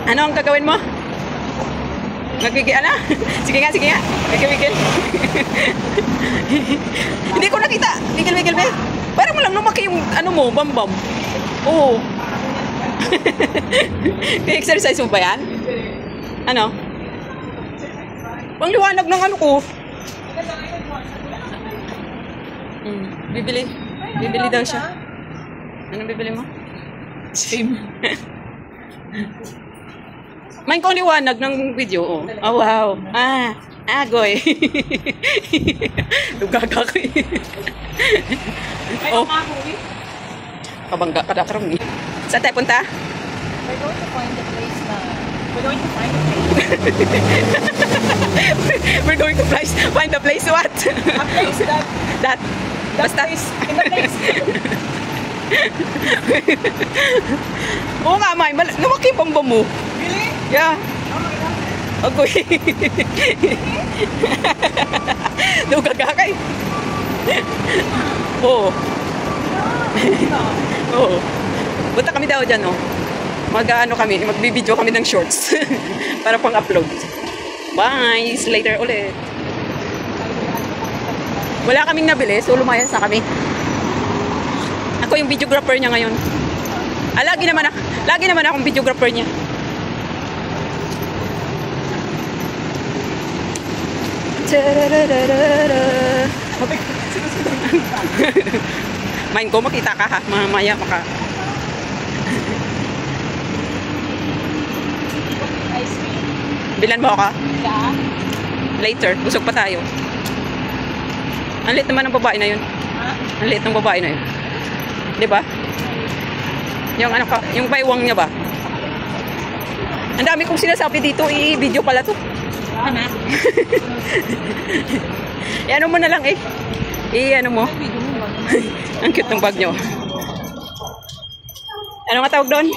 Ano ang gagawin mo? Nagigil na? Sige nga, sige nga. Wigil. Hindi ko nakita. Wigil, be. Parang mo lang lumaki yung ano mo, bam-bam. Oo. Exercise mo ba yan? Ano? Pang liwanag ng ano ko. Bibili daw siya. Anong bibili mo? Same. Main ko ang liwanag ng video, oh. Oh, wow. Agoy. Lugaga ko eh. Oh. Kabangga ka dakarong eh. Saan tayo punta? We're going to find the place na... We're going to find the place. We're going to find the place what? A place that Basta. place. In the place. Oo nga, May. Lumaki pang ba mo? Really? Yeah. Oh my God. Agoy. Lugagakay. Oo. Oo. Punta kami daw dyan, oh. Mag-ano kami, magbibideo kami ng shorts. Para pang-upload. Bye! See you later ulit. Wala kaming nabili, so lumayas na kami. Ako yung videographer niya ngayon. Lagi naman akong videographer niya. Main ko, makita ka ha. Mamaya maka... Ice cream. Bilan mo ako? Yeah. Later, busog pa tayo. Ang liit naman ng babae na yun. Ha? Ang liit ng babae na yun. Di ba? Yung ano ka, yung baywang niya ba? Ang dami kong sinasabi dito, i-video pala to. Ano? Ano mo na lang eh. Ano mo? Ang cute ng bag nyo. Ano nga tawag doon?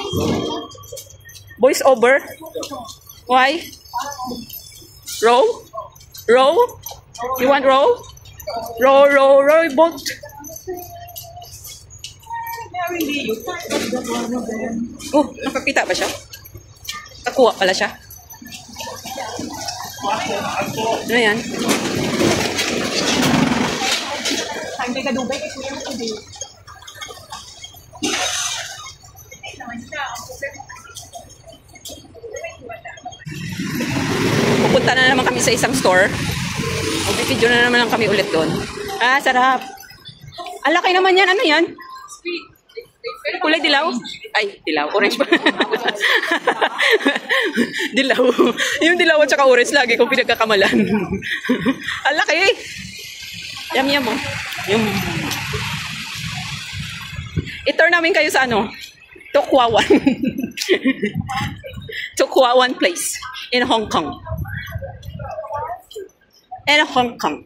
Voice over? Why? Row? Row? You want row? Row boat? Oh, nakakita ba siya? Nakuha pala siya. Ano yan? Sampai ka Dubai kasi yung hindi. Pupunta na naman kami sa isang store. Mag-video na naman lang kami ulit doon. Sarap. Ang laki naman yan. Ano yan? Kulay dilaw? Ay, dilaw. Orange pa. Dilaw. Yung dilaw at saka orange lagi kong pinagkakamalan. Ang laki. Yum mo. Yung... I-tour namin kayo sa ano? Tokwawan. Tokwawan place in Hong Kong. In Hong Kong.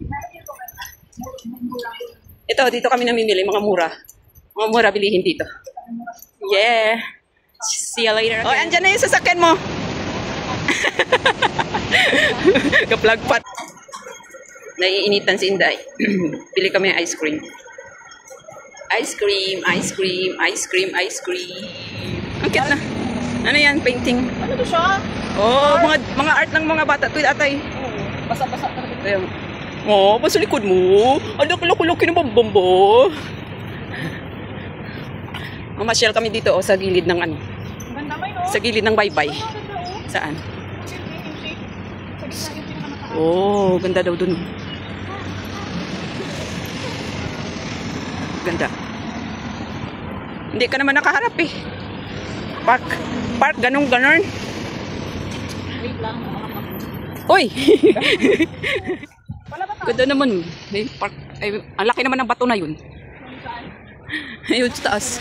Ito, dito kami namimili. Mga mura. Mga mura bilihin dito. Yeah. See you later. Oh, andyan na yung sasakyan mo. Kaplag pat. Naiinitan si Inday. Pili kami ng ice cream. Ice cream. Ang cute na. Ano yan? Painting. Ano to siya? Oh, mga art ng mga bata. Tuwid atay. Basa-basa talaga. Ayun. Oh, pa sa likod mo. Ang laki-laki ng bambambo. Mamasyal kami dito sa gilid ng ano. Ganda may no? Sa gilid ng baybay. Saan? Oh, ganda daw dun. Ganda. Hindi ka naman nakaharap eh. Park, ganon. Wait lang. Uy! Ganda naman. May park. Ay, ang laki naman ng bato na yun. Ayun, sa taas.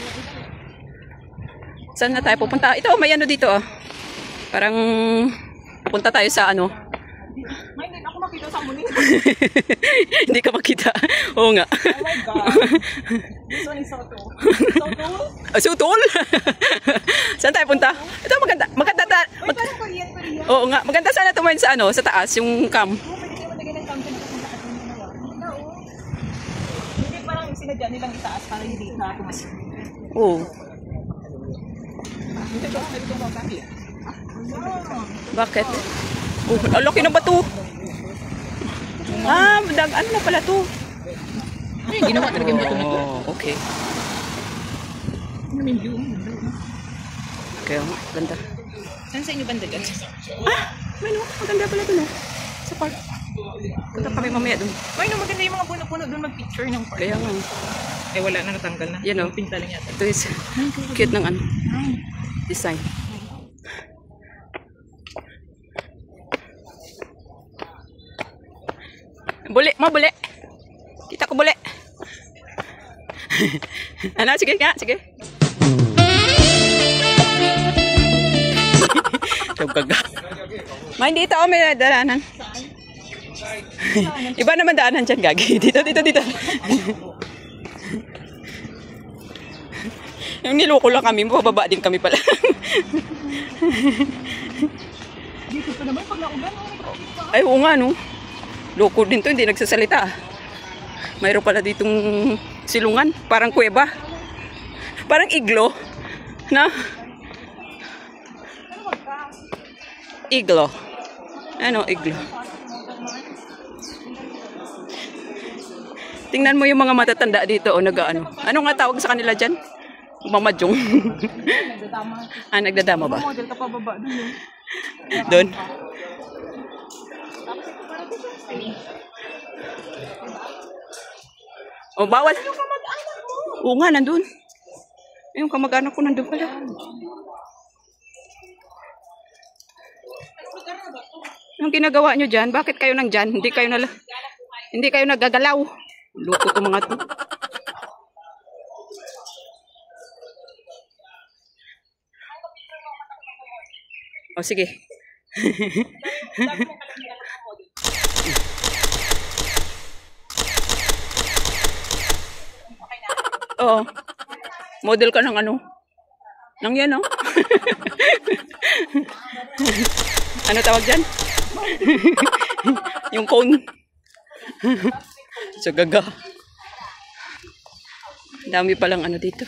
Saan na tayo pupunta? Ito, may ano dito ah. Parang pupunta tayo sa ano. May hindi ako makita sa muni. Hindi ka makita. Oo nga. Oh my God. This one is so tall. So tall? So tall? Saan tayo punta? Ito maganda. Maganda Wait, parang Korean. Oo nga. Maganda sana tumayin sa ano, sa taas, yung cam. Pwede kayo matagay ng camping na kapunta ka dun na wala. Hindi parang sinadya nilang itaas para hindi na tumasin. Oo. Bakit? Oh, ang laki ng bato. Ah, ano na pala to? Ay, ginawa talaga yung bato na to. Oh, okay. Ano yung view? Kaya nga, ganda. Saan sa inyo banda dyan? Ah, may no, maganda pala dun, oh. Sa park. Punta pa kayo mamaya dun. Ay, no, maganda yung mga puno-puno doon mag-picture ng park. Kaya nga. Eh, wala na, natanggal na. Yan, oh. Pinta lang yata. Ito is cute ng ano, design. Buli, buli. Kita ko buli. Ano, sige nga, sige. Ito gaga. Ma, hindi ito, may daanan. Iba naman daanan dyan, gagi. Dito. Yung niloko lang kami, mababa din kami pala. Dito pa naman, pag naulan, Ay, oo nga, no. Loko din to, hindi nagsasalita. Mayroon pala ditong silungan, parang kuweba. Parang iglo. Na? Iglo. Ano, iglo. Tingnan mo yung mga matatanda dito, o nag-ano. Ano nga tawag sa kanila dyan? Mamadyong. Ah, nagdadama ba? model ka pa baba doon yun. Doon? O, bawal. Oo nga, nandun. Yung kamag-anak ko nandun pala. Yung ginagawa nyo dyan, bakit kayo nang dyan? Hindi kayo nagagalaw. Luto ko mga to. O, sige. Oo. Model ka ng ano? Nang yan, no? Ano tawag dyan? Yung cone. Sa gaga. Dami palang ano dito.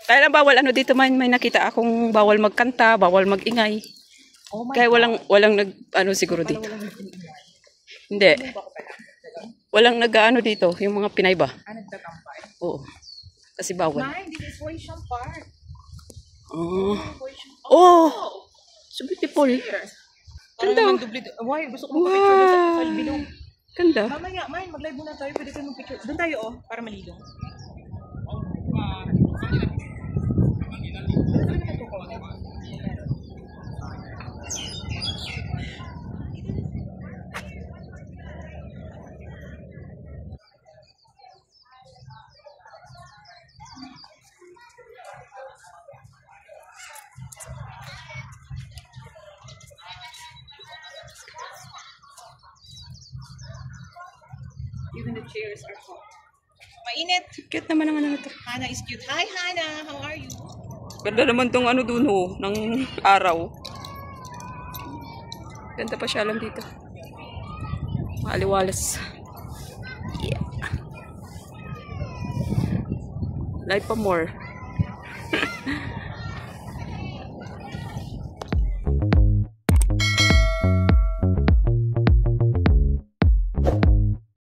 Kaya lang bawal ano dito, may nakita akong bawal magkanta, bawal magingay. Kaya walang nag ano siguro dito. Hindi. Walang nag-ano dito, yung mga Pinay ba? Nagtatampay. Oo. Kasi bawal. This is Ocean Park. Oh! So beautiful. Ganda. Why? Gusto ko mag-picture doon sa Salbilong. Ganda. Mamaya, mag-live muna tayo. Pwede tayo mag-picture. Doon tayo, oh. Para malilong. Even the chairs are hot. Mainit. Cute naman ang ano na to. Hana is cute. Hi, Hana. How are you? Ganda naman tong ano dun ho, ng araw. Ganda pa siya lang dito. Maaliwalas. Yeah. Light pa more.